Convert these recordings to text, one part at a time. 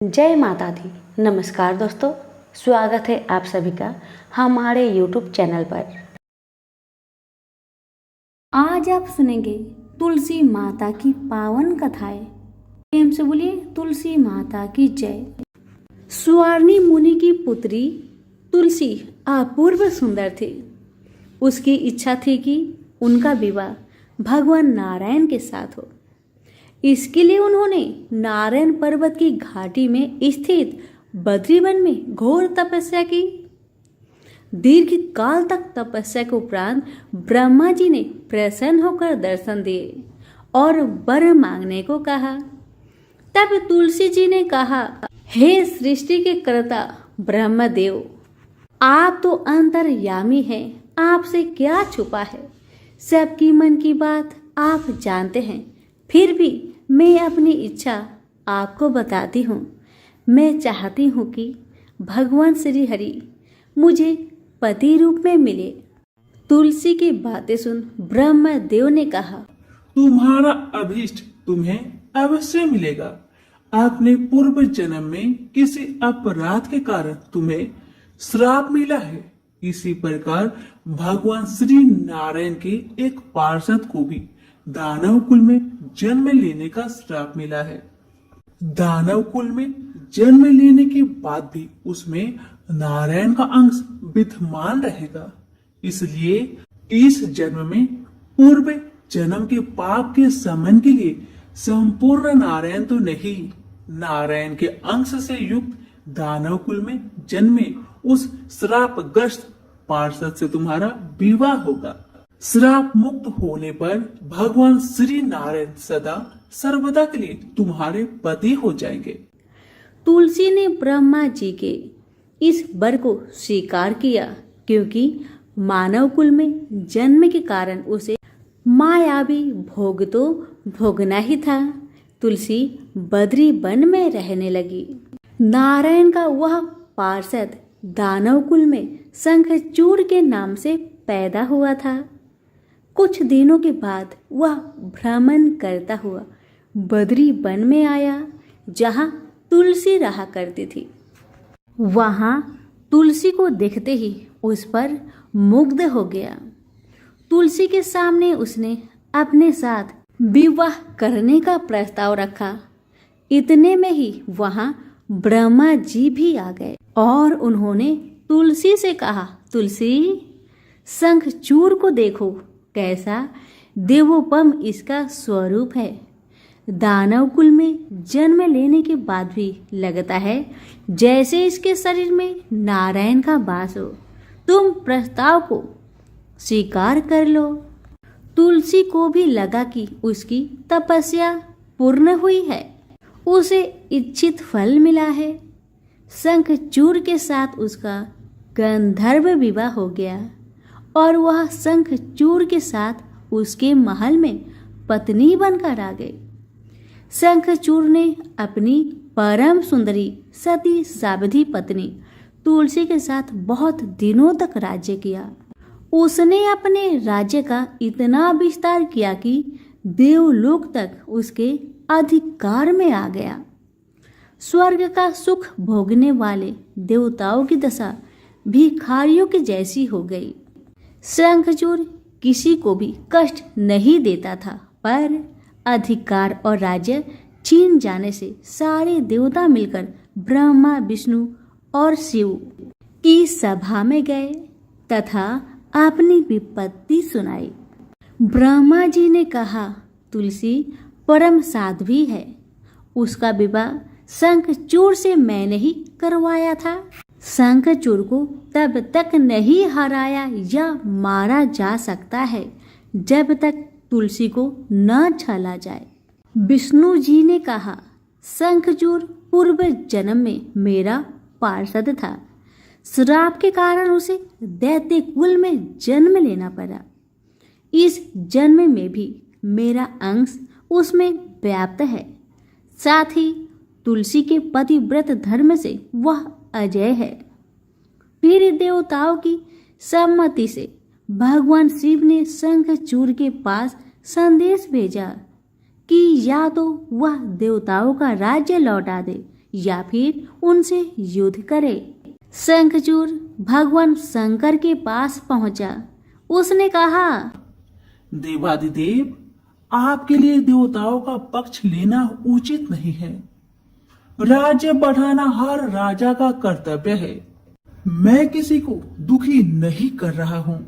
जय माता दी। नमस्कार दोस्तों, स्वागत है आप सभी का हमारे YouTube चैनल पर। आज आप सुनेंगे तुलसी माता की पावन कथाएं। प्रेम से बोलिए तुलसी माता की जय। सुवार्णी मुनि की पुत्री तुलसी अपूर्व सुंदर थी। उसकी इच्छा थी कि उनका विवाह भगवान नारायण के साथ हो। इसके लिए उन्होंने नारायण पर्वत की घाटी में स्थित बद्रीवन में घोर तपस्या की। दीर्घ काल तक तपस्या के उपरांत ब्रह्मा जी ने प्रसन्न होकर दर्शन दिए और वर मांगने को कहा। तब तुलसी जी ने कहा, हे सृष्टि के कर्ता ब्रह्मदेव, आप तो अंतर्यामी हैं, आपसे क्या छुपा है। सबकी मन की बात आप जानते हैं। फिर भी मैं अपनी इच्छा आपको बताती हूँ। मैं चाहती हूँ कि भगवान श्री हरि मुझे पति रूप में मिले। तुलसी की बातें सुन ब्रह्मदेव ने कहा, तुम्हारा अभीष्ट तुम्हें अवश्य मिलेगा। आपने पूर्व जन्म में किसी अपराध के कारण तुम्हें श्राप मिला है। इसी प्रकार भगवान श्री नारायण के एक पार्षद को भी दानव कुल में जन्म लेने का श्राप मिला है। दानव कुल में जन्म लेने के बाद भी उसमें नारायण का अंश विद्यमान रहेगा। इसलिए इस जन्म में पूर्व जन्म के पाप के शमन के लिए संपूर्ण नारायण तो नहीं, नारायण के अंश से युक्त दानव कुल में जन्मे उस श्रापग्रस्त पार्षद से तुम्हारा विवाह होगा। श्राप मुक्त होने पर भगवान श्री नारायण सदा सर्वदा के लिए तुम्हारे पति हो जाएंगे। तुलसी ने ब्रह्मा जी के इस वर को स्वीकार किया, क्योंकि मानव कुल में जन्म के कारण उसे मायावी भोग तो भोगना ही था। तुलसी बद्री वन में रहने लगी। नारायण का वह पार्षद दानव कुल में शंखचूड़ के नाम से पैदा हुआ था। कुछ दिनों के बाद वह भ्रमण करता हुआ बद्री वन में आया, जहां तुलसी रहा करती थी। वहां तुलसी को देखते ही उस पर मुग्ध हो गया। तुलसी के सामने उसने अपने साथ विवाह करने का प्रस्ताव रखा। इतने में ही वहां ब्रह्मा जी भी आ गए और उन्होंने तुलसी से कहा, तुलसी, शंखचूड़ को देखो, कैसा देवोपम इसका स्वरूप है। दानव कुल में जन्म लेने के बाद भी लगता है जैसे इसके शरीर में नारायण का वास हो। तुम प्रस्ताव को स्वीकार कर लो। तुलसी को भी लगा कि उसकी तपस्या पूर्ण हुई है, उसे इच्छित फल मिला है। शंखचूड़ के साथ उसका गंधर्व विवाह हो गया और वह शंखचूड़ के साथ उसके महल में पत्नी बनकर आ गई। शंखचूड़ ने अपनी परम सुंदरी सती सावधि पत्नी तुलसी के साथ बहुत दिनों तक राज्य किया। उसने अपने राज्य का इतना विस्तार किया कि देवलोक तक उसके अधिकार में आ गया। स्वर्ग का सुख भोगने वाले देवताओं की दशा भिखारियों की जैसी हो गई। शंखचूड़ किसी को भी कष्ट नहीं देता था, पर अधिकार और राज्य छीन जाने से सारे देवता मिलकर ब्रह्मा, विष्णु और शिव की सभा में गए तथा अपनी विपत्ति सुनाई। ब्रह्मा जी ने कहा, तुलसी परम साध्वी है, उसका विवाह शंखचूड़ से मैंने ही करवाया था। शंखचूड़ को तब तक नहीं हराया या मारा जा सकता है जब तक तुलसी को न छला जाए। विष्णु जी ने कहा, शंखचूड़ पूर्व जन्म में मेरा पार्षद था। श्राप के कारण उसे दैत्य कुल में जन्म लेना पड़ा। इस जन्म में भी मेरा अंश उसमें व्याप्त है। साथ ही तुलसी के पतिव्रत धर्म से वह अजय है। फिर देवताओं की सम्मति से भगवान शिव ने शंखचूड़ के पास संदेश भेजा कि या तो वह देवताओं का राज्य लौटा दे या फिर उनसे युद्ध करे। शंखचूड़ भगवान शंकर के पास पहुंचा। उसने कहा, देवादिदेव, आपके लिए देवताओं का पक्ष लेना उचित नहीं है। राज्य बढ़ाना हर राजा का कर्तव्य है। मैं किसी को दुखी नहीं कर रहा हूँ।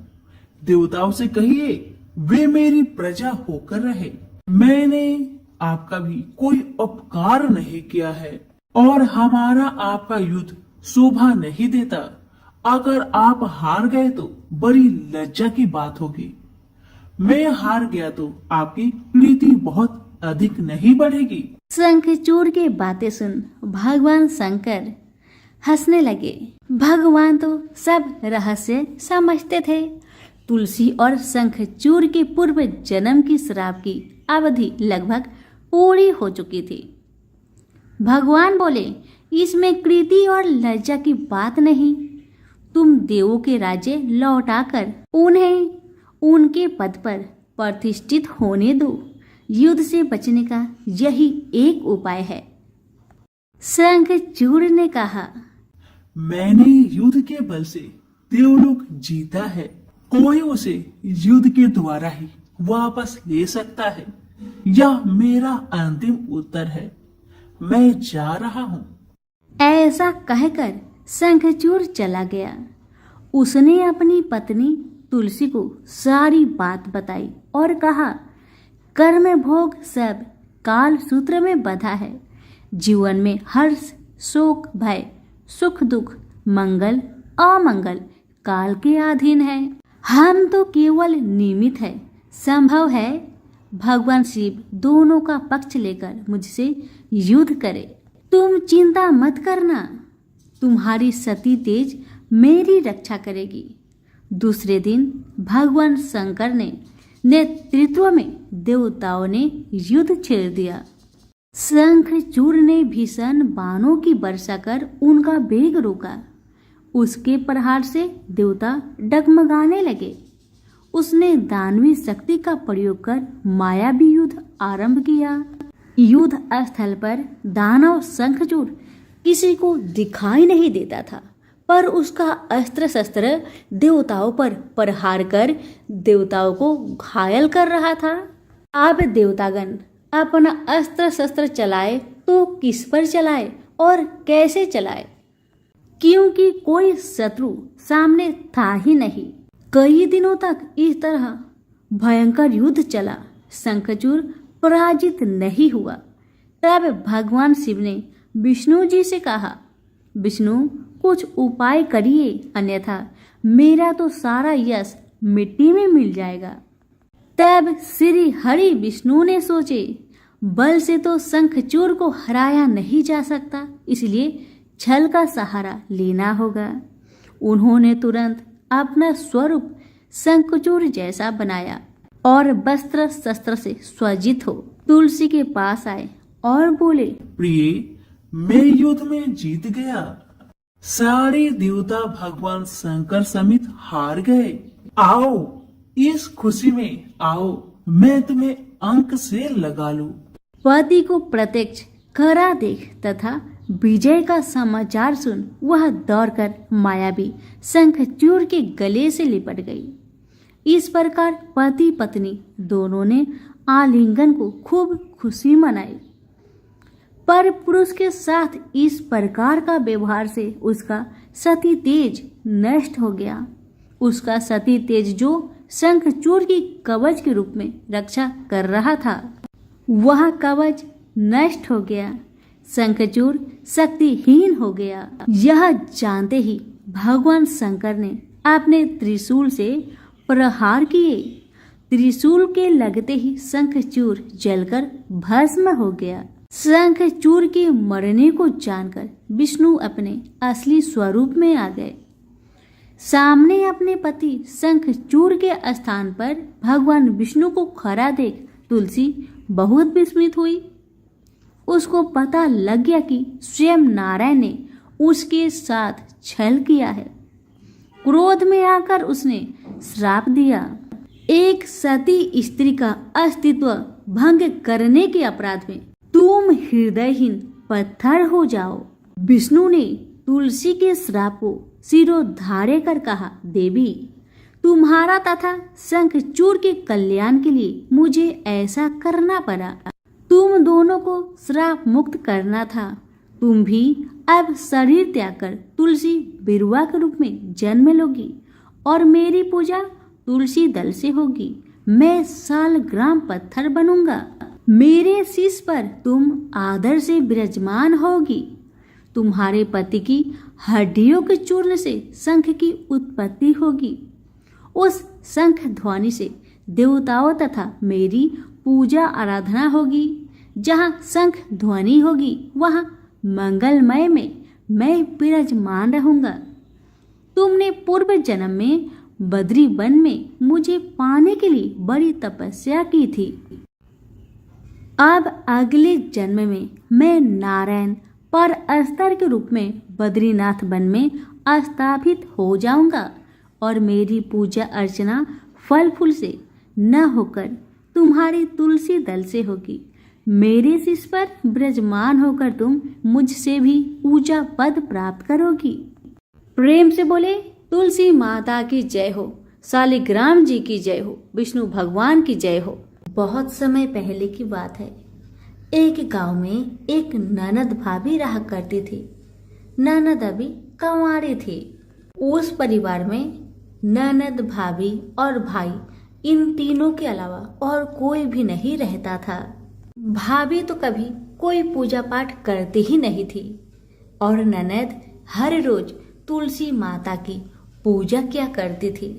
देवताओं से कहिए वे मेरी प्रजा होकर रहे। मैंने आपका भी कोई उपकार नहीं किया है और हमारा आपका युद्ध शोभा नहीं देता। अगर आप हार गए तो बड़ी लज्जा की बात होगी। मैं हार गया तो आपकी प्रीति बहुत अधिक नहीं बढ़ेगी। शंखचूड़ की बातें सुन भगवान शंकर हंसने लगे। भगवान तो सब रहस्य समझते थे। तुलसी और शंखचूड़ के पूर्व जन्म की श्राप की अवधि लगभग पूरी हो चुकी थी। भगवान बोले, इसमें कृति और लज्जा की बात नहीं। तुम देवों के राज्य लौटाकर उन्हें उनके पद पर प्रतिष्ठित होने दो। युद्ध से बचने का यही एक उपाय है। शंखचूड़ ने कहा, मैंने युद्ध के बल से देवलोक जीता है। कोई उसे युद्ध के द्वारा ही वापस ले सकता है। यह मेरा अंतिम उत्तर है। मैं जा रहा हूँ। ऐसा कहकर शंखचूड़ चला गया। उसने अपनी पत्नी तुलसी को सारी बात बताई और कहा, कर्म भोग सब काल सूत्र में बंधा है। जीवन में हर्ष, शोक, भय, सुख, दुख, मंगल, अमंगल काल के अधीन है। हम तो केवल निमित्त है। संभव है भगवान शिव दोनों का पक्ष लेकर मुझसे युद्ध करे। तुम चिंता मत करना। तुम्हारी सती तेज मेरी रक्षा करेगी। दूसरे दिन भगवान शंकर ने नेतृत्व में देवताओं ने युद्ध छेड़ दिया। शंखचूड़ ने भीषण बाणों की वर्षा कर उनका वेग रोका। उसके प्रहार से देवता डगमगाने लगे। उसने दानवी शक्ति का प्रयोग कर मायावी युद्ध आरंभ किया। युद्ध स्थल पर दानव शंखचूड़ किसी को दिखाई नहीं देता था, पर उसका अस्त्र शस्त्र देवताओं पर प्रहार कर देवताओं को घायल कर रहा था। अब देवतागण अपना अस्त्र शस्त्र चलाए तो किस पर चलाए और कैसे चलाए, क्योंकि कोई शत्रु सामने था ही नहीं। कई दिनों तक इस तरह भयंकर युद्ध चला। शंखचूड़ पराजित नहीं हुआ। तब भगवान शिव ने विष्णु जी से कहा, विष्णु, कुछ उपाय करिए, अन्यथा मेरा तो सारा यश मिट्टी में मिल जाएगा। तब श्री हरि विष्णु ने सोचे, बल से तो शंखचूड़ को हराया नहीं जा सकता, इसलिए छल का सहारा लेना होगा। उन्होंने तुरंत अपना स्वरूप शंखचूड़ जैसा बनाया और वस्त्र शस्त्र से सज्जित हो तुलसी के पास आए और बोले, प्रिय, मैं युद्ध में जीत गया। सारे देवता भगवान शंकर समेत हार गए। आओ, इस खुशी में आओ, मैं तुम्हें अंक से लगा लूं। पति को प्रत्यक्ष खरा देख तथा विजय का समाचार सुन वह दौड़कर मायावी शंखचूड़ के गले से लिपट गई। इस प्रकार पति पत्नी दोनों ने आलिंगन को खूब खुशी मनाई। पर पुरुष के साथ इस प्रकार का व्यवहार से उसका सती तेज नष्ट हो गया। उसका सती तेज जो शंखचूड़ की कवच के रूप में रक्षा कर रहा था, वह कवच नष्ट हो गया। शंखचूड़ शक्तिहीन हो गया। यह जानते ही भगवान शंकर ने अपने त्रिशूल से प्रहार किए। त्रिशूल के लगते ही शंखचूड़ जलकर भस्म हो गया। शंखचूड़ के मरने को जानकर विष्णु अपने असली स्वरूप में आ गए। सामने अपने पति शंखचूड़ के स्थान पर भगवान विष्णु को खड़ा देख तुलसी बहुत विस्मित हुई। उसको पता लग गया कि स्वयं नारायण ने उसके साथ छल किया है। क्रोध में आकर उसने श्राप दिया। एक सती स्त्री का अस्तित्व भंग करने के अपराध में तुम हृदयहीन पत्थर हो जाओ। विष्णु ने तुलसी के श्राप को सिरोधार्य कर कहा, देवी तुम्हारा तथा शंखचूड़ के कल्याण के लिए मुझे ऐसा करना पड़ा। तुम दोनों को श्राप मुक्त करना था। तुम भी अब शरीर त्याग कर तुलसी बिरुवा के रूप में जन्म लोगी और मेरी पूजा तुलसी दल से होगी। मैं सालग्राम पत्थर बनूंगा। मेरे शीश पर तुम आदर से विराजमान होगी। तुम्हारे पति की हड्डियों के चूर्ण से शंख की उत्पत्ति होगी। उस शंख ध्वनि से देवताओं तथा मेरी पूजा आराधना होगी। जहाँ शंख ध्वनि होगी वहाँ मंगलमय में मैं विराजमान रहूंगा। तुमने पूर्व जन्म में बद्री वन में मुझे पाने के लिए बड़ी तपस्या की थी। अब अगले जन्म में मैं नारायण पर अस्तर के रूप में बद्रीनाथ वन में स्थापित हो जाऊंगा और मेरी पूजा अर्चना फल फूल से न होकर तुम्हारी तुलसी दल से होगी। मेरे शीश पर विराजमान होकर तुम मुझसे भी ऊंचा पद प्राप्त करोगी। प्रेम से बोले तुलसी माता की जय हो, शालिग्राम जी की जय हो, विष्णु भगवान की जय हो। बहुत समय पहले की बात है। एक गांव में एक ननद भाभी रहा करती थी। ननद अभी कंवारी थी। उस परिवार में ननद, भाभी और भाई, इन तीनों के अलावा और कोई भी नहीं रहता था। भाभी तो कभी कोई पूजा पाठ करती ही नहीं थी और ननद हर रोज तुलसी माता की पूजा किया करती थी।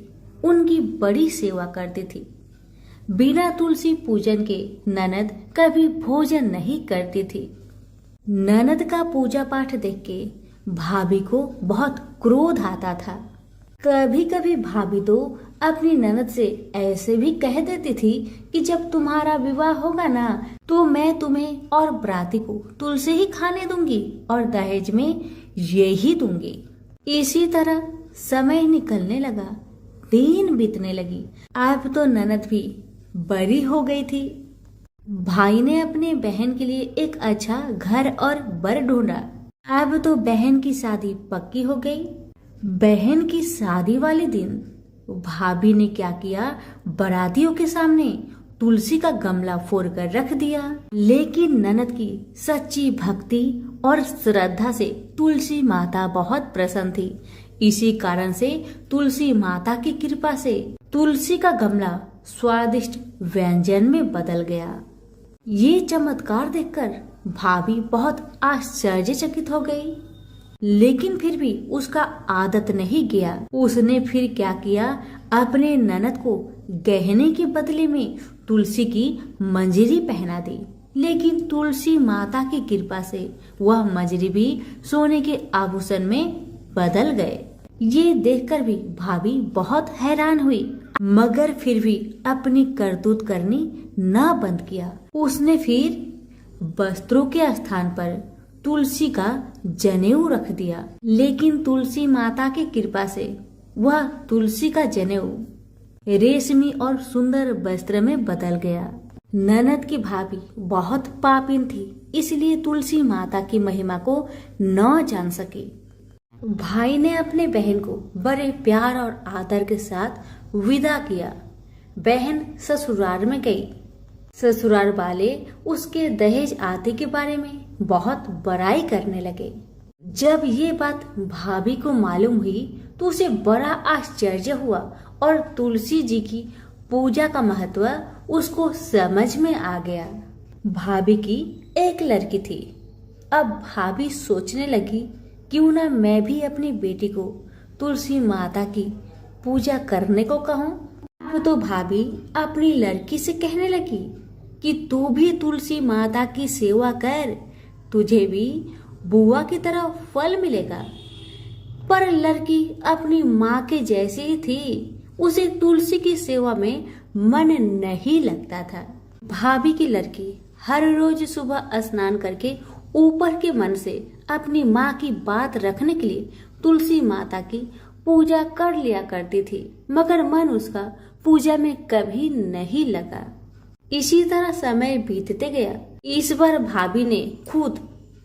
उनकी बड़ी सेवा करती थी। बिना तुलसी पूजन के ननद कभी भोजन नहीं करती थी। ननद का पूजा पाठ देख के भाभी को बहुत क्रोध आता था। कभी कभी भाभी तो अपनी ननद से ऐसे भी कह देती थी कि जब तुम्हारा विवाह होगा ना तो मैं तुम्हें और बराती को तुलसी ही खाने दूंगी और दहेज में यही दूंगी। इसी तरह समय निकलने लगा, दिन बीतने लगी। अब तो ननद भी बड़ी हो गई थी। भाई ने अपने बहन के लिए एक अच्छा घर और बर ढूंढा। अब तो बहन की शादी पक्की हो गई। बहन की शादी वाले दिन भाभी ने क्या किया, बारातियों के सामने तुलसी का गमला फोड़कर रख दिया। लेकिन ननद की सच्ची भक्ति और श्रद्धा से तुलसी माता बहुत प्रसन्न थी। इसी कारण से तुलसी माता की कृपा से तुलसी का गमला स्वादिष्ट व्यंजन में बदल गया। ये चमत्कार देखकर भाभी बहुत आश्चर्यचकित हो गई। लेकिन फिर भी उसका आदत नहीं गया। उसने फिर क्या किया, अपने ननद को गहने के बदले में तुलसी की मंजरी पहना दी। लेकिन तुलसी माता की कृपा से वह मंजरी भी सोने के आभूषण में बदल गए। ये देखकर भी भाभी बहुत हैरान हुई, मगर फिर भी अपनी करतूत करनी ना बंद किया। उसने फिर वस्त्रों के स्थान पर तुलसी का जनेऊ रख दिया। लेकिन तुलसी माता की कृपा से वह तुलसी का जनेऊ रेशमी और सुंदर वस्त्र में बदल गया। ननद की भाभी बहुत पापिन थी, इसलिए तुलसी माता की महिमा को न जान सकी। भाई ने अपने बहन को बड़े प्यार और आदर के साथ विदा किया। बहन ससुराल में गई। ससुराल वाले उसके दहेज आदि के बारे में बहुत बड़ाई करने लगे। जब ये बात भाभी को मालूम हुई तो उसे बड़ा आश्चर्य हुआ और तुलसी जी की पूजा का महत्व उसको समझ में आ गया। भाभी की एक लड़की थी। अब भाभी सोचने लगी, क्यों ना मैं भी अपनी बेटी को तुलसी माता की पूजा करने को कहूँ। अब तो भाभी अपनी लड़की से कहने लगी कि तू भी तुलसी माता की सेवा कर, तुझे भी बुआ की तरह फल मिलेगा। पर लड़की अपनी माँ के जैसी ही थी। उसे तुलसी की सेवा में मन नहीं लगता था। भाभी की लड़की हर रोज सुबह स्नान करके ऊपर के मन से अपनी माँ की बात रखने के लिए तुलसी माता की पूजा कर लिया करती थी, मगर मन उसका पूजा में कभी नहीं लगा। इसी तरह समय बीतते गया। इस बार भाभी ने खुद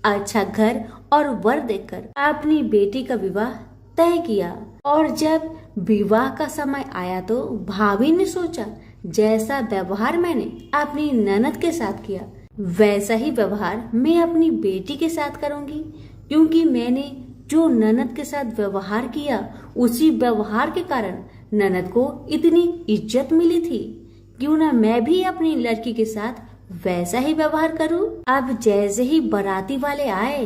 अच्छा घर और वर देखकर अपनी बेटी का विवाह तय किया। और जब विवाह का समय आया तो भाभी ने सोचा जैसा व्यवहार मैंने अपनी ननद के साथ किया वैसा ही व्यवहार मैं अपनी बेटी के साथ करूंगी, क्योंकि मैंने जो ननद के साथ व्यवहार किया उसी व्यवहार के कारण ननद को इतनी इज्जत मिली थी। क्यों ना मैं भी अपनी लड़की के साथ वैसा ही व्यवहार करूं। अब जैसे ही बाराती वाले आए,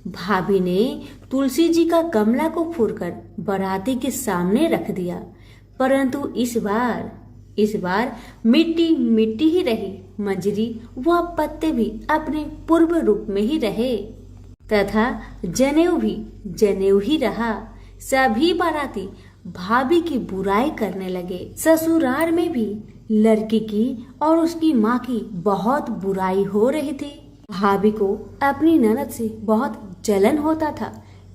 भाभी ने तुलसी जी का गमला को फोड़कर बाराती के सामने रख दिया, परंतु इस बार मिट्टी मिट्टी ही रही, मंजरी व पत्ते भी अपने पूर्व रूप में ही रहे तथा जनेऊ भी जनेऊ ही रहा। सभी बाराती भाभी की बुराई करने लगे। ससुराल में भी लड़की की और उसकी माँ की बहुत बुराई हो रही थी। भाभी को अपनी ननद से बहुत जलन होता था।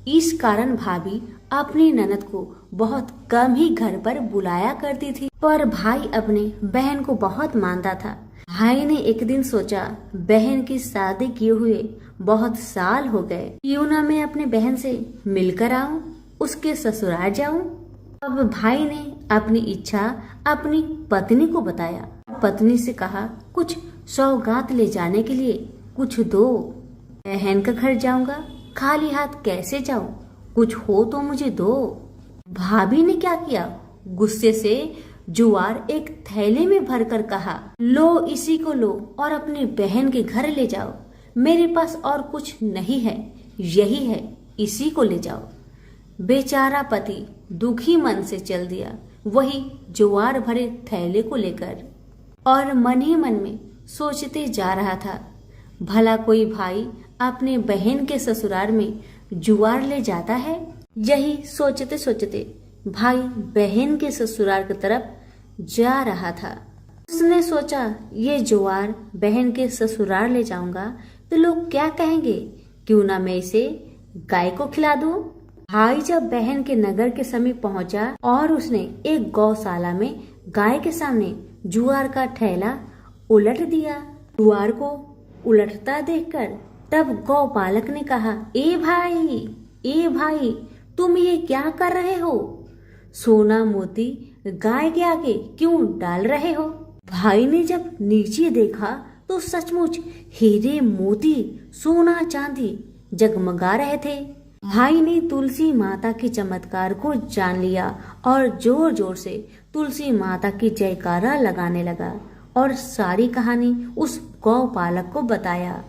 इस कारण भाभी अपनी ननद को बहुत कम ही घर पर बुलाया करती थी, पर भाई अपने बहन को बहुत मानता था। भाई ने एक दिन सोचा बहन की शादी किए हुए बहुत साल हो गए, क्यों ना मैं अपने बहन से मिलकर आऊं, उसके ससुराल जाऊं। अब भाई ने अपनी इच्छा अपनी पत्नी को बताया। पत्नी से कहा कुछ सौगात ले जाने के लिए कुछ दो, बहन का घर जाऊंगा, खाली हाथ कैसे जाऊं, कुछ हो तो मुझे दो। भाभी ने क्या किया, गुस्से से जुआर एक थैले में भरकर कहा लो इसी को लो और अपनी बहन के घर ले जाओ, मेरे पास और कुछ नहीं है, यही है, इसी को ले जाओ। बेचारा पति दुखी मन से चल दिया वही जुआर भरे थैले को लेकर, और मन ही मन में सोचते जा रहा था भला कोई भाई अपने बहन के ससुराल में जुआर ले जाता है। यही सोचते सोचते भाई बहन के ससुराल की तरफ जा रहा था। उसने सोचा ये जुआर बहन के ससुराल ले जाऊंगा तो लोग क्या कहेंगे, क्यों ना मैं इसे गाय को खिला दूं। भाई जब बहन के नगर के समीप पहुंचा और उसने एक गौशाला में गाय के सामने जुआर का थैला उलट दिया। जुआर को उलटता देखकर तब गौपालक ने कहा ए भाई तुम ये क्या कर रहे हो, सोना मोती गाय के आगे क्यों डाल रहे हो। भाई ने जब नीचे देखा तो सचमुच हीरे मोती सोना चांदी जगमगा रहे थे। भाई ने तुलसी माता के चमत्कार को जान लिया और जोर जोर से तुलसी माता की जयकारा लगाने लगा और सारी कहानी उस गौपालक को बताया।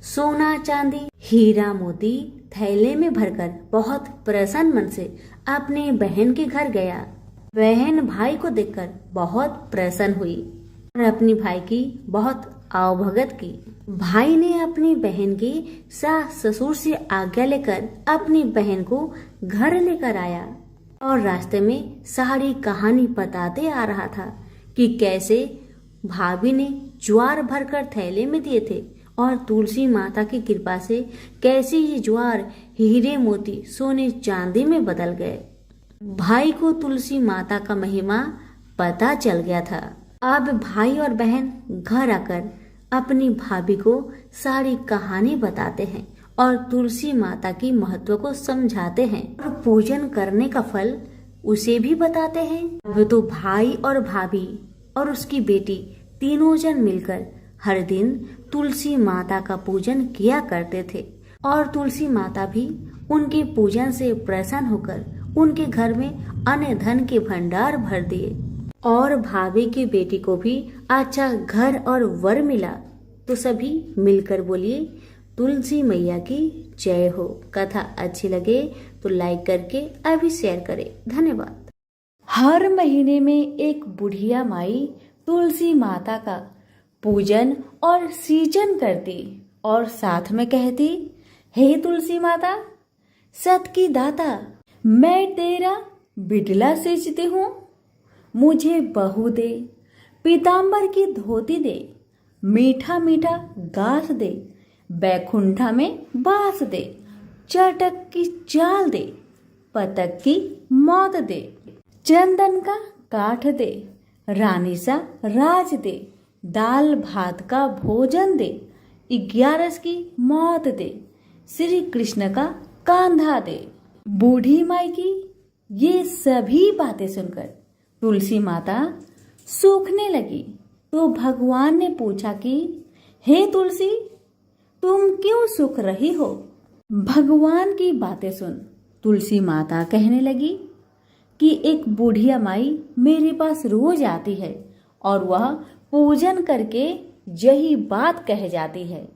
सोना चांदी हीरा मोती थैले में भरकर बहुत प्रसन्न मन से अपने बहन के घर गया। बहन भाई को देखकर बहुत प्रसन्न हुई और अपनी भाई की बहुत आवभगत की। भाई ने अपनी बहन की सास ससुर से आज्ञा लेकर अपनी बहन को घर लेकर आया और रास्ते में सारी कहानी बताते आ रहा था कि कैसे भाभी ने ज्वार भरकर थैले में दिए थे और तुलसी माता की कृपा से कैसे ये ज्वार हीरे मोती सोने चांदी में बदल गए। भाई को तुलसी माता का महिमा पता चल गया था। अब भाई और बहन घर आकर अपनी भाभी को सारी कहानी बताते हैं और तुलसी माता की महत्व को समझाते हैं और पूजन करने का फल उसे भी बताते हैं। अब तो भाई और भाभी और उसकी बेटी तीनों जन मिलकर हर दिन तुलसी माता का पूजन किया करते थे और तुलसी माता भी उनके पूजन से प्रसन्न होकर उनके घर में अन्न धन के भंडार भर दिए और भाभी की बेटी को भी अच्छा घर और वर मिला। तो सभी मिलकर बोलिए तुलसी मैया की जय हो। कथा अच्छी लगे तो लाइक करके अभी शेयर करें। धन्यवाद। हर महीने में एक बुढ़िया माई तुलसी माता का पूजन और सींचन करती और साथ में कहती, हे तुलसी माता सत की दाता, मैं तेरा बिडला सींचती हूँ, मुझे बहू दे, पीताम्बर की धोती दे, मीठा मीठा घास दे, बैकुंठा में बास दे, चटक की चाल दे, पतक की मौत दे, चंदन का काठ दे, रानी सा राज दे, दाल भात का भोजन दे, 11 की मौत दे, श्री कृष्ण का कांधा दे। बूढ़ी माई की ये सभी बातें सुनकर तुलसी माता सूखने लगी। तो भगवान ने पूछा कि हे तुलसी, तुम क्यों सूख रही हो? भगवान की बातें सुन तुलसी माता कहने लगी कि एक बुढ़िया माई मेरे पास रोज आती है और वह पूजन करके यही बात कह जाती है।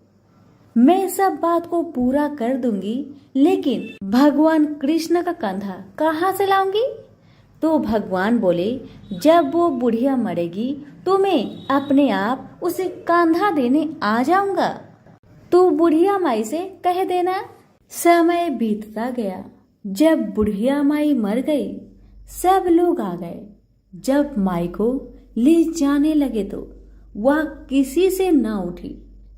मैं सब बात को पूरा कर दूंगी, लेकिन भगवान कृष्ण का कंधा कहाँ से लाऊंगी? तो भगवान बोले, जब वो बुढ़िया मरेगी तो मैं अपने आप उसे कंधा देने आ जाऊंगा। तो बुढ़िया माई से कह देना। समय बीतता गया। जब बुढ़िया माई मर गई, सब लोग आ गए। जब माई को ले जाने लगे तो वह किसी से न उठी।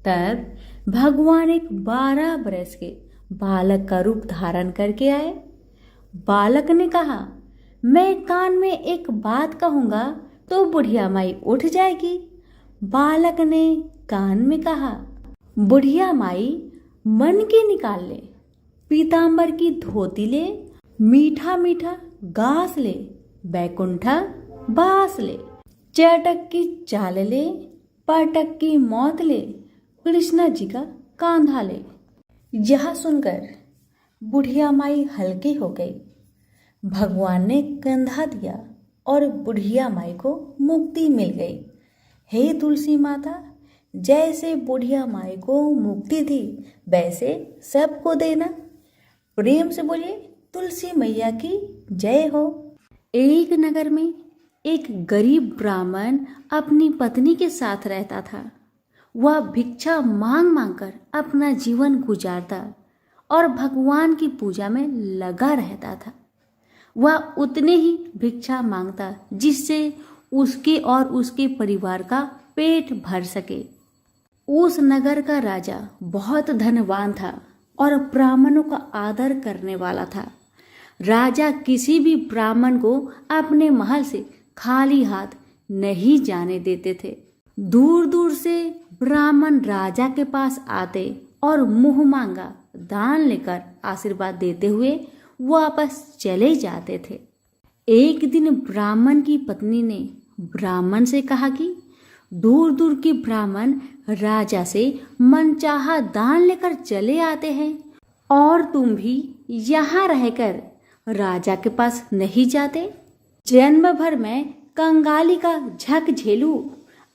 तब भगवान एक 12 बरस के बालक का रूप धारण करके आए। बालक ने कहा, मैं कान में एक बात कहूंगा तो बुढ़िया माई उठ जाएगी। बालक ने कान में कहा, बुढ़िया माई मन की निकाल ले, पीतांबर की धोती ले, मीठा मीठा घास ले, बैकुंठा बास ले, चटक की चाल ले, पटक की मौत ले, कृष्णा जी का कांधा ले। यह सुनकर बुढ़िया माई हल्की हो गई। भगवान ने कंधा दिया और बुढ़िया माई को मुक्ति मिल गई। हे तुलसी माता, जैसे बुढ़िया माई को मुक्ति दी वैसे सबको देना। प्रेम से बोलिए तुलसी मैया की जय हो। एक नगर में एक गरीब ब्राह्मण अपनी पत्नी के साथ रहता था। वह भिक्षा मांग मांग कर अपना जीवन गुजारता और भगवान की पूजा में लगा रहता था। वह उतने ही भिक्षा मांगता जिससे उसके और उसके परिवार का पेट भर सके। उस नगर का राजा बहुत धनवान था और ब्राह्मणों का आदर करने वाला था। राजा किसी भी ब्राह्मण को अपने महल से खाली हाथ नहीं जाने देते थे। दूर दूर से ब्राह्मण राजा के पास आते और मुंह मांगा दान लेकर आशीर्वाद देते हुए वापस चले जाते थे। एक दिन ब्राह्मण की पत्नी ने ब्राह्मण से कहा कि दूर दूर के ब्राह्मण राजा से मनचाहा दान लेकर चले आते हैं और तुम भी यहाँ रहकर राजा के पास नहीं जाते। जन्म भर में कंगाली का झक झेलूं,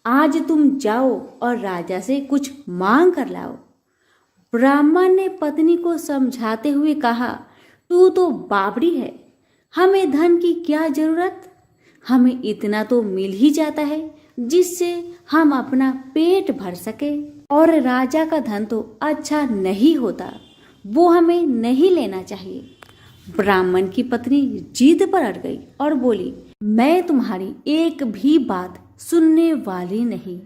आज तुम जाओ और राजा से कुछ मांग कर लाओ। ब्राह्मण ने पत्नी को समझाते हुए कहा, तू तो बावड़ी है, हमें धन की क्या जरूरत? हमें इतना तो मिल ही जाता है जिससे हम अपना पेट भर सके, और राजा का धन तो अच्छा नहीं होता, वो हमें नहीं लेना चाहिए। ब्राह्मण की पत्नी जिद पर अड़ गई और बोली, मैं तुम्हारी एक भी बात सुनने वाली नहीं।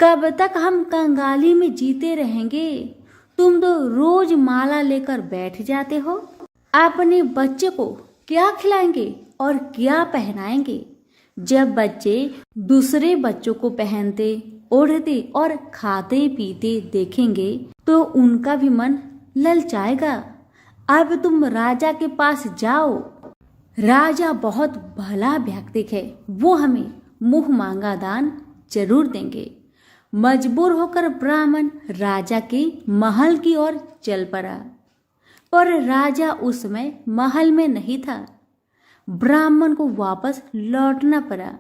कब तक हम कंगाली में जीते रहेंगे? तुम तो रोज माला लेकर बैठ जाते हो। अपने बच्चे को क्या खिलाएंगे और क्या पहनाएंगे? जब बच्चे दूसरे बच्चों को पहनते, ओढ़ते और खाते पीते देखेंगे तो उनका भी मन ललचाएगा। अब तुम राजा के पास जाओ। राजा बहुत भला व्यक्ति है, वो हमें मुंह मांगा दान जरूर देंगे। मजबूर होकर ब्राह्मण राजा के महल की ओर चल पड़ा, पर राजा उस समय महल में नहीं था। ब्राह्मण को वापस लौटना पड़ा।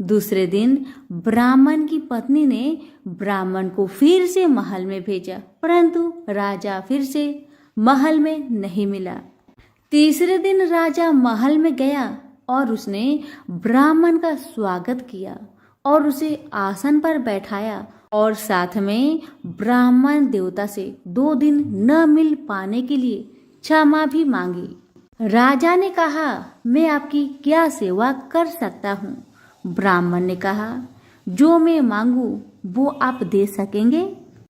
दूसरे दिन ब्राह्मण की पत्नी ने ब्राह्मण को फिर से महल में भेजा, परंतु राजा फिर से महल में नहीं मिला। तीसरे दिन राजा महल में गया और उसने ब्राह्मण का स्वागत किया और उसे आसन पर बैठाया और साथ में ब्राह्मण देवता से 2 दिन न मिल पाने के लिए क्षमा भी मांगी। राजा ने कहा, मैं आपकी क्या सेवा कर सकता हूँ? ब्राह्मण ने कहा, जो मैं मांगू वो आप दे सकेंगे?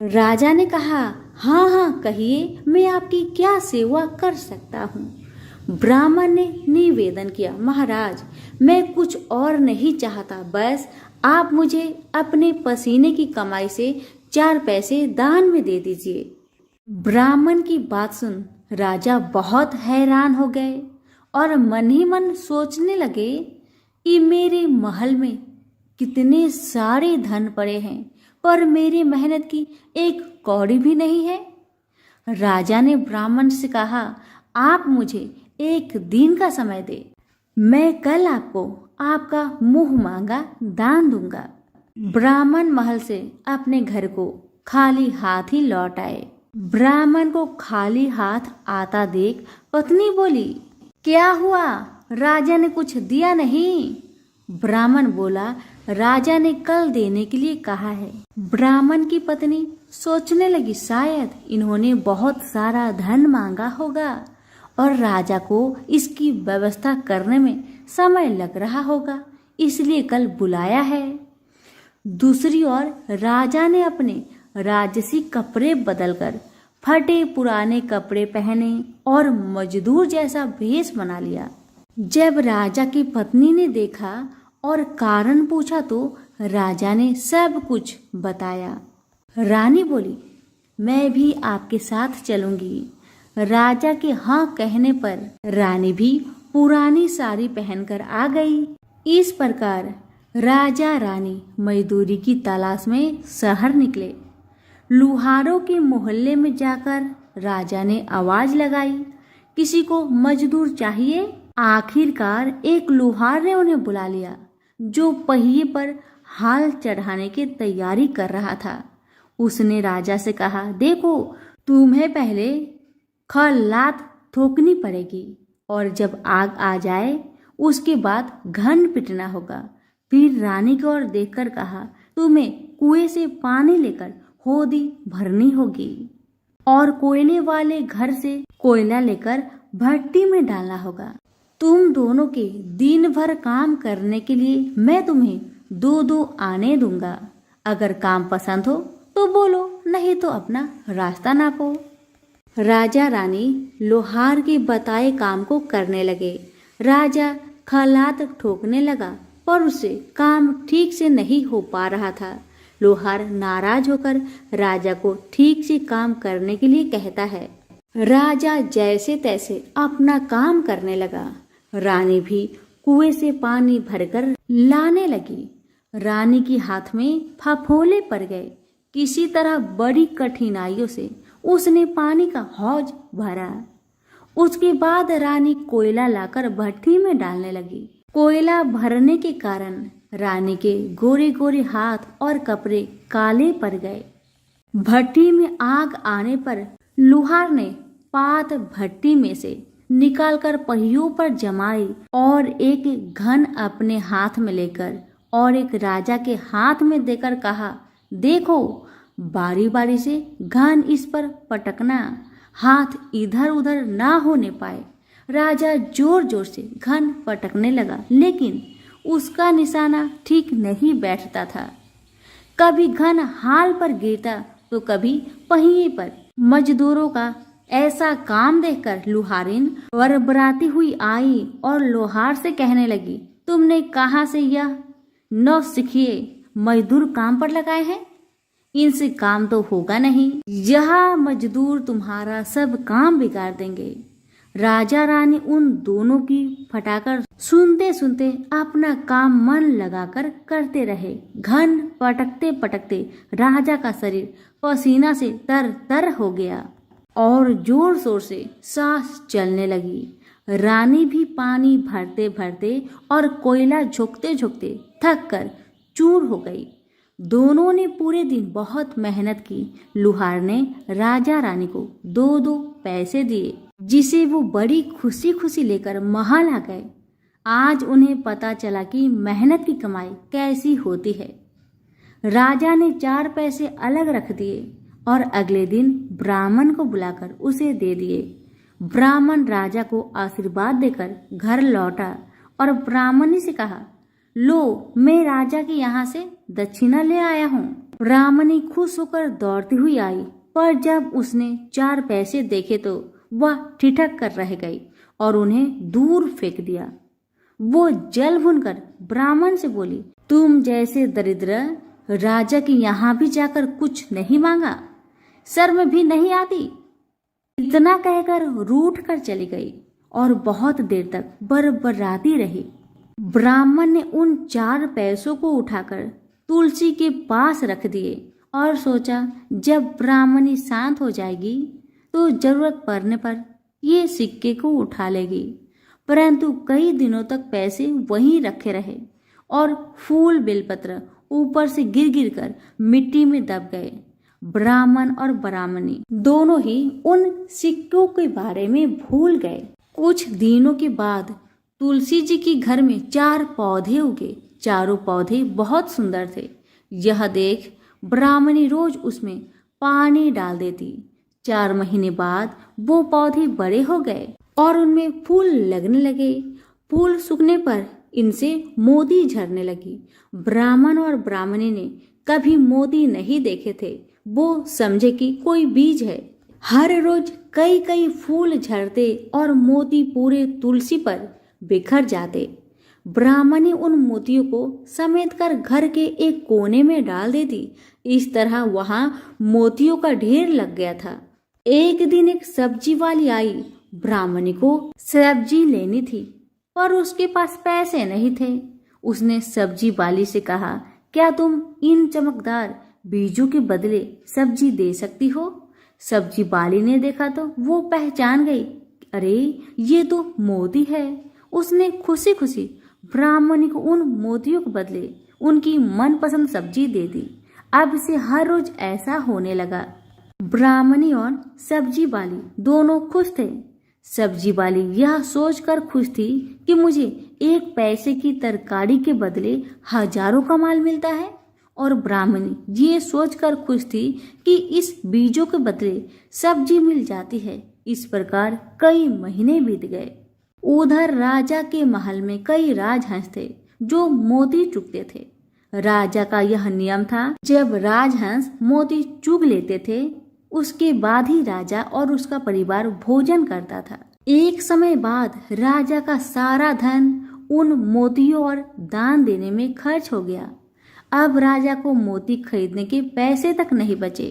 राजा ने कहा, हाँ हाँ कहिए, मैं आपकी क्या सेवा कर सकता हूँ? ब्राह्मण ने निवेदन किया, महाराज मैं कुछ और नहीं चाहता, बस आप मुझे अपने पसीने की कमाई से 4 पैसे दान में दे दीजिए। ब्राह्मण की बात सुन राजा बहुत हैरान हो गए और मन ही मन सोचने लगे कि मेरे महल में कितने सारे धन पड़े हैं, पर मेरी मेहनत की एक कौड़ी भी नहीं है। राजा ने ब्राह्मण से कहा, आप मुझे 1 दिन का समय दे, मैं कल आपको आपका मुंह मांगा दान दूंगा। ब्राह्मण महल से अपने घर को खाली हाथ ही लौट आए। ब्राह्मण को खाली हाथ आता देख पत्नी बोली, क्या हुआ, राजा ने कुछ दिया नहीं? ब्राह्मण बोला, राजा ने कल देने के लिए कहा है। ब्राह्मण की पत्नी सोचने लगी, शायद इन्होंने बहुत सारा धन मांगा होगा और राजा को इसकी व्यवस्था करने में समय लग रहा होगा, इसलिए कल बुलाया है। दूसरी ओर राजा ने अपने राजसी कपड़े बदलकर फटे पुराने कपड़े पहने और मजदूर जैसा भेष बना लिया। जब राजा की पत्नी ने देखा और कारण पूछा तो राजा ने सब कुछ बताया। रानी बोली, मैं भी आपके साथ चलूंगी। राजा के हाँ कहने पर रानी भी पुरानी साड़ी पहनकर आ गई। इस प्रकार राजा रानी मजदूरी की तलाश में शहर निकले। लुहारों के मोहल्ले में जाकर राजा ने आवाज लगाई, किसी को मजदूर चाहिए? आखिरकार एक लुहार ने उन्हें बुला लिया, जो पहिए पर हाल चढ़ाने की तैयारी कर रहा था। उसने राजा से कहा, देखो, तुम्हें पहले खलात ठोकनी पड़ेगी और जब आग आ जाए उसके बाद घन पिटना होगा। फिर रानी की ओर देखकर कहा, तुम्हें कुएं से पानी लेकर होदी भरनी होगी और कोयले वाले घर से कोयला लेकर भट्टी में डालना होगा। तुम दोनों के दिन भर काम करने के लिए मैं तुम्हें 2-2 आने दूंगा। अगर काम पसंद हो तो बोलो, नहीं तो अपना रास्ता नापो। राजा रानी लोहार के बताए काम को करने लगे। राजा खलात ठोकने लगा, पर उससे काम ठीक से नहीं हो पा रहा था। लोहार नाराज होकर राजा को ठीक से काम करने के लिए कहता है। राजा जैसे तैसे अपना काम करने लगा। रानी भी कुएं से पानी भरकर लाने लगी। रानी के हाथ में फफोले पड़ गए। किसी तरह बड़ी कठिनाइयों से उसने पानी का हौज भरा। उसके बाद रानी कोयला लाकर भट्टी में डालने लगी। कोयला भरने के कारण रानी के गोरे गोरे हाथ और कपड़े काले पड़ गए। भट्टी में आग आने पर लुहार ने पात भट्टी में से निकालकर पहियों पर जमाई और एक घन अपने हाथ में लेकर और एक राजा के हाथ में देकर कहा, देखो, बारी बारी से घन इस पर पटकना, हाथ इधर उधर ना होने पाए। राजा जोर जोर से घन पटकने लगा, लेकिन उसका निशाना ठीक नहीं बैठता था। कभी घन हाल पर गिरता तो कभी पहिए पर। मजदूरों का ऐसा काम देखकर लुहारिन बरबराती हुई आई और लोहार से कहने लगी, तुमने कहाँ से यह नौसिखिए मजदूर काम पर लगाए हैं? इनसे काम तो होगा नहीं। यह मजदूर तुम्हारा सब काम बिगाड़ देंगे। राजा रानी उन दोनों की फटाकर सुनते सुनते अपना काम मन लगाकर करते रहे। घन पटकते पटकते राजा का शरीर पसीना से तर तर हो गया और जोर शोर से सांस चलने लगी। रानी भी पानी भरते भरते और कोयला झोंकते झोंकते थक कर चूर हो गई। दोनों ने पूरे दिन बहुत मेहनत की। लुहार ने राजा रानी को 2-2 पैसे दिए, जिसे वो बड़ी खुशी खुशी लेकर महल आ गए। आज उन्हें पता चला कि मेहनत की कमाई कैसी होती है। राजा ने 4 पैसे अलग रख दिए और अगले दिन ब्राह्मण को बुलाकर उसे दे दिए। ब्राह्मण राजा को आशीर्वाद देकर घर लौटा और ब्राह्मणी से कहा, लो, मैं राजा के यहाँ से दक्षिणा ले आया हूँ। ब्राह्मणी खुश होकर दौड़ती हुई आई, पर जब उसने 4 पैसे देखे तो वह ठिठक कर रह गई और उन्हें दूर फेंक दिया। वो जल भूनकर ब्राह्मण से बोली, तुम जैसे दरिद्र राजा के यहाँ भी जाकर कुछ नहीं मांगा, शर्म भी नहीं आती। इतना कहकर रूठ कर चली गई और बहुत देर तक बरबराती रही। ब्राह्मण ने उन 4 पैसों को उठाकर तुलसी के पास रख दिए और सोचा जब ब्राह्मणी शांत हो जाएगी तो जरूरत पड़ने पर ये सिक्के को उठा लेगी। परंतु कई दिनों तक पैसे वहीं रखे रहे और फूल बेलपत्र ऊपर से गिर गिर कर मिट्टी में दब गए। ब्राह्मण और ब्राह्मणी दोनों ही उन सिक्कों के बारे में भूल गए। कुछ दिनों के बाद तुलसी जी के घर में 4 पौधे उगे। चारों पौधे बहुत सुंदर थे। यह देख ब्राह्मणी रोज उसमें पानी डाल देती। 4 महीने बाद वो पौधे बड़े हो गए और उनमें फूल लगने लगे। फूल सूखने पर इनसे मोती झरने लगी। ब्राह्मण और ब्राह्मणी ने कभी मोती नहीं देखे थे। वो समझे कि कोई बीज है। हर रोज कई कई फूल झरते और मोती पूरे तुलसी पर बिखर जाते। ब्राह्मणी उन मोतियों को समेट कर घर के एक कोने में डाल देती। इस तरह वहां मोतियों का ढेर लग गया था। एक दिन एक सब्जी वाली आई। ब्राह्मणी को सब्जी लेनी थी पर उसके पास पैसे नहीं थे। उसने सब्जी वाली से कहा, क्या तुम इन चमकदार बीजों के बदले सब्जी दे सकती हो? सब्जी वाली ने देखा तो वो पहचान गई, अरे ये तो मोती है। उसने खुशी खुशी ब्राह्मणी को उन मोतियों के बदले उनकी मनपसंद सब्जी दे दी। अब से हर रोज ऐसा होने लगा। ब्राह्मणी और सब्जी वाली दोनों खुश थे। सब्जी वाली यह सोचकर खुश थी कि मुझे 1 पैसे की तरकारी के बदले हजारों का माल मिलता है, और ब्राह्मणी ये सोचकर खुश थी कि इस बीजों के बदले सब्जी मिल जाती है। इस प्रकार कई महीने बीत गए। उधर राजा के महल में कई राजहंस थे जो मोती चुगते थे। राजा का यह नियम था, जब राजहंस मोती चुग लेते थे उसके बाद ही राजा और उसका परिवार भोजन करता था। एक समय बाद राजा का सारा धन उन मोतियों और दान देने में खर्च हो गया। अब राजा को मोती खरीदने के पैसे तक नहीं बचे।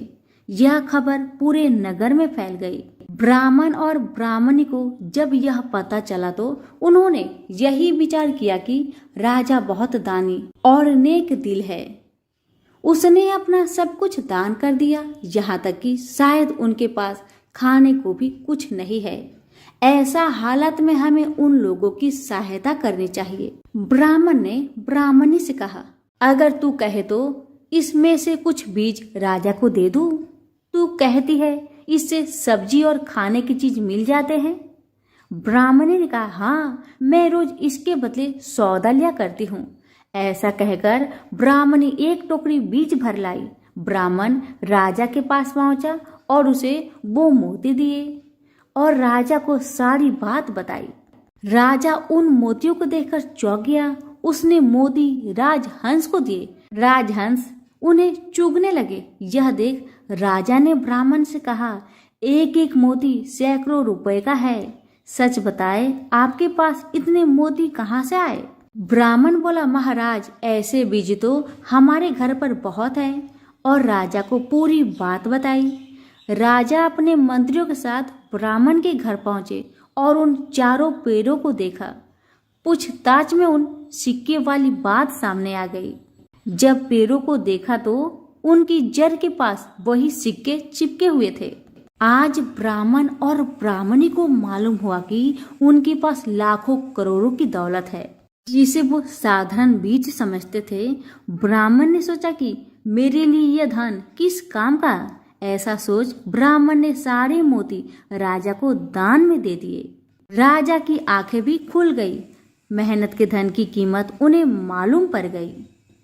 यह खबर पूरे नगर में फैल गई। ब्राह्मण और ब्राह्मणी को जब यह पता चला तो उन्होंने यही विचार किया कि राजा बहुत दानी और नेक दिल है। उसने अपना सब कुछ दान कर दिया, यहाँ तक कि शायद उनके पास खाने को भी कुछ नहीं है। ऐसा हालत में हमें उन लोगों की सहायता करनी चाहिए। ब्राह्मण ने ब्राह्मणी से कहा, अगर तू कहे तो इसमें से कुछ बीज राजा को दे दूं। तू कहती है इससे सब्जी और खाने की चीज मिल जाते हैं। ब्राह्मणी ने कहा, हाँ, मैं रोज इसके बदले सौदा लिया करती हूँ। ऐसा कहकर ब्राह्मणी 1 टोकरी बीज भर लाई। ब्राह्मण राजा के पास पहुंचा और उसे वो मोती दिए और राजा को सारी बात बताई। राजा उन मोतियों को देखकर चौंक गया। उसने मोती राजहंस को दिए। राजहंस उन्हें चुगने लगे। यह देख राजा ने ब्राह्मण से कहा, एक एक मोती सैकड़ों रुपए का है। सच बताए आपके पास इतने मोती कहाँ से आए? ब्राह्मण बोला, महाराज, ऐसे बीज तो हमारे घर पर बहुत है। और राजा को पूरी बात बताई। राजा अपने मंत्रियों के साथ ब्राह्मण के घर पहुंचे और उन 4 पेड़ों को देखा। पूछताछ में उन सिक्के वाली बात सामने आ गई। जब पेड़ों को देखा तो उनकी जड़ के पास वही सिक्के चिपके हुए थे। आज ब्राह्मण और ब्राह्मणी को मालूम हुआ कि उनके पास लाखों करोड़ों की दौलत है, जिसे वो साधारण बीज समझते थे। ब्राह्मण ने सोचा कि मेरे लिए यह धन किस काम का। ऐसा सोच ब्राह्मण ने सारे मोती राजा को दान में दे दिए। राजा की आंखें भी खुल गई। मेहनत के धन की कीमत उन्हें मालूम पड़ गई।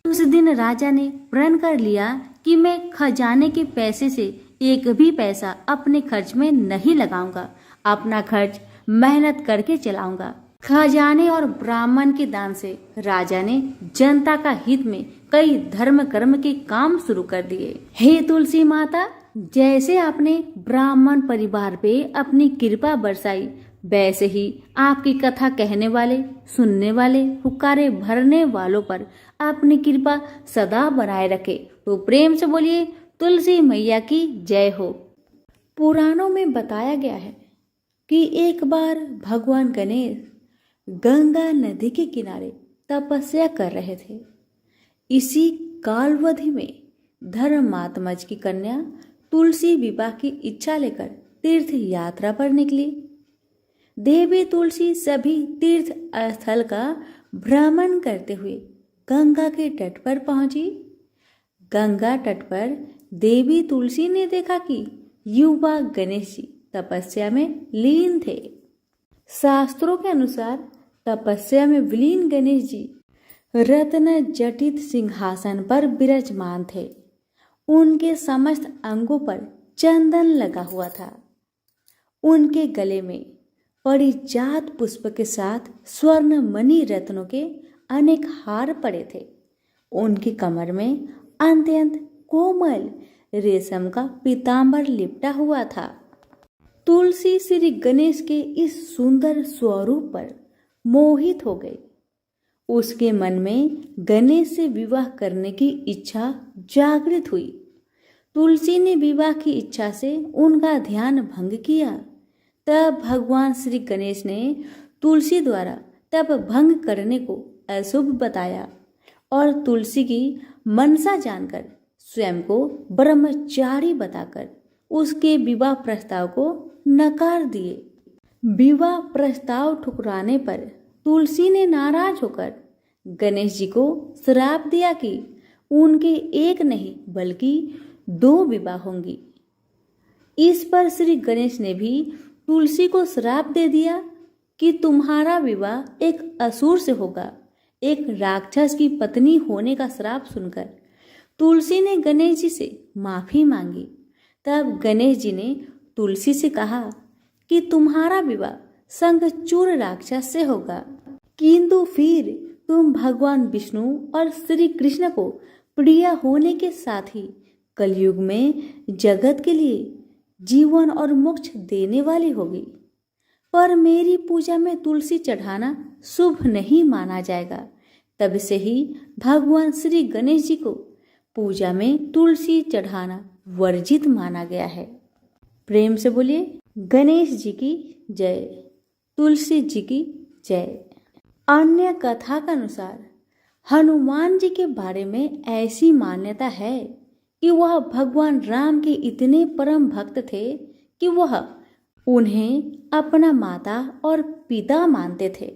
उस दिन राजा ने प्रण कर लिया कि मैं खजाने के पैसे से एक भी पैसा अपने खर्च में नहीं लगाऊंगा। अपना खर्च मेहनत करके चलाऊंगा। खजाने और ब्राह्मण के दान से राजा ने जनता का हित में कई धर्म कर्म के काम शुरू कर दिए। हे तुलसी माता, जैसे आपने ब्राह्मण परिवार पे अपनी कृपा बरसाई, वैसे ही आपकी कथा कहने वाले, सुनने वाले, हुक्कारे भरने वालों पर अपनी कृपा सदा बनाए रखे। तो प्रेम से बोलिए तुलसी मैया की जय हो। पुराणों में बताया गया है कि एक बार भगवान गणेश गंगा नदी के किनारे तपस्या कर रहे थे। इसी कालावधि में धर्मात्मज की कन्या तुलसी विवाह की इच्छा लेकर तीर्थ यात्रा पर निकली। देवी तुलसी सभी तीर्थ स्थल का भ्रमण करते हुए गंगा के तट पर पहुंची। गंगा तट पर देवी तुलसी ने देखा कि युवा गणेश जी तपस्या में लीन थे। शास्त्रों के अनुसार तपस्या में विलीन गणेश जी रत्न जटित सिंहासन पर विराजमान थे। उनके समस्त अंगों पर चंदन लगा हुआ था। उनके गले में परिजात पुष्प के साथ स्वर्ण मणि रत्नों के अनेक हार पड़े थे। उनकी कमर में अत्यंत कोमल रेशम का पीतांबर लिपटा हुआ था। तुलसी श्री गणेश के इस सुंदर स्वरूप पर मोहित हो गई। उसके मन में गणेश से विवाह करने की इच्छा जागृत हुई। तुलसी ने विवाह की इच्छा से उनका ध्यान भंग किया। तब भगवान श्री गणेश ने तुलसी द्वारा तप भंग करने को अशुभ बताया और तुलसी की मनसा जानकर स्वयं को ब्रह्मचारी बताकर उसके विवाह प्रस्ताव को नकार दिए। विवाह प्रस्ताव ठुकराने पर तुलसी ने नाराज होकर गणेश जी को श्राप दिया कि उनके एक नहीं बल्कि 2 विवाह होंगी। इस पर श्री गणेश ने भी तुलसी को श्राप दे दिया कि तुम्हारा विवाह एक असुर से होगा। एक राक्षस की पत्नी होने का श्राप सुनकर तुलसी ने गणेश जी से माफी मांगी। तब गणेश जी ने तुलसी से कहा कि तुम्हारा विवाह शंखचूड़ राक्षस से होगा, किंतु फिर तुम भगवान विष्णु और श्री कृष्ण को प्रिय होने के साथ ही कलयुग में जगत के लिए जीवन और मोक्ष देने वाली होगी। पर मेरी पूजा में तुलसी चढ़ाना शुभ नहीं माना जाएगा। तब से ही भगवान श्री गणेश जी को पूजा में तुलसी चढ़ाना वर्जित माना गया है। प्रेम से बोलिए गणेश जी की जय, तुलसी जी की जय। अन्य कथा के अनुसार हनुमान जी के बारे में ऐसी मान्यता है कि वह भगवान राम के इतने परम भक्त थे कि वह उन्हें अपना माता और पिता मानते थे।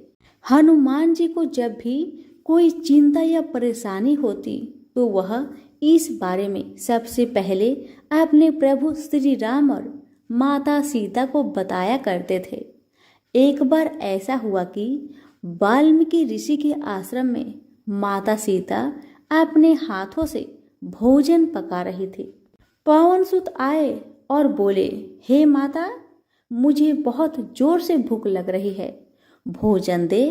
हनुमान जी को जब भी कोई चिंता या परेशानी होती तो वह इस बारे में सबसे पहले अपने प्रभु श्री राम और माता सीता को बताया करते थे। एक बार ऐसा हुआ कि वाल्मीकि ऋषि के आश्रम में माता सीता अपने हाथों से भोजन पका रही थी। पवन सुत आए और बोले, हे माता, मुझे बहुत जोर से भूख लग रही है, भोजन दे।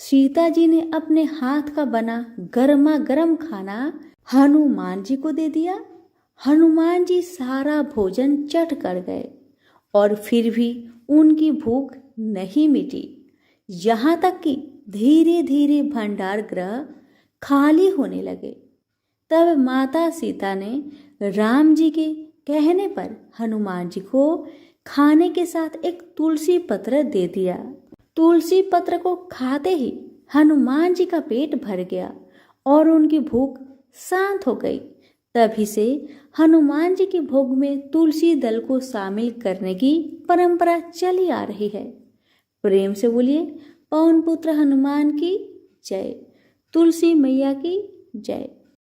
सीता जी ने अपने हाथ का बना गर्मा गर्म खाना हनुमान जी को दे दिया। हनुमान जी सारा भोजन चट कर गए और फिर भी उनकी भूख नहीं मिटी। यहाँ तक कि धीरे धीरे भंडार गृह खाली होने लगे। तब माता सीता ने राम जी के कहने पर हनुमान जी को खाने के साथ एक तुलसी पत्र दे दिया। तुलसी पत्र को खाते ही हनुमान जी का पेट भर गया और उनकी भूख शांत हो गई। तभी से हनुमान जी के भोग में तुलसी दल को शामिल करने की परंपरा चली आ रही है। प्रेम से बोलिए पवन पुत्र हनुमान की जय, तुलसी मैया की जय।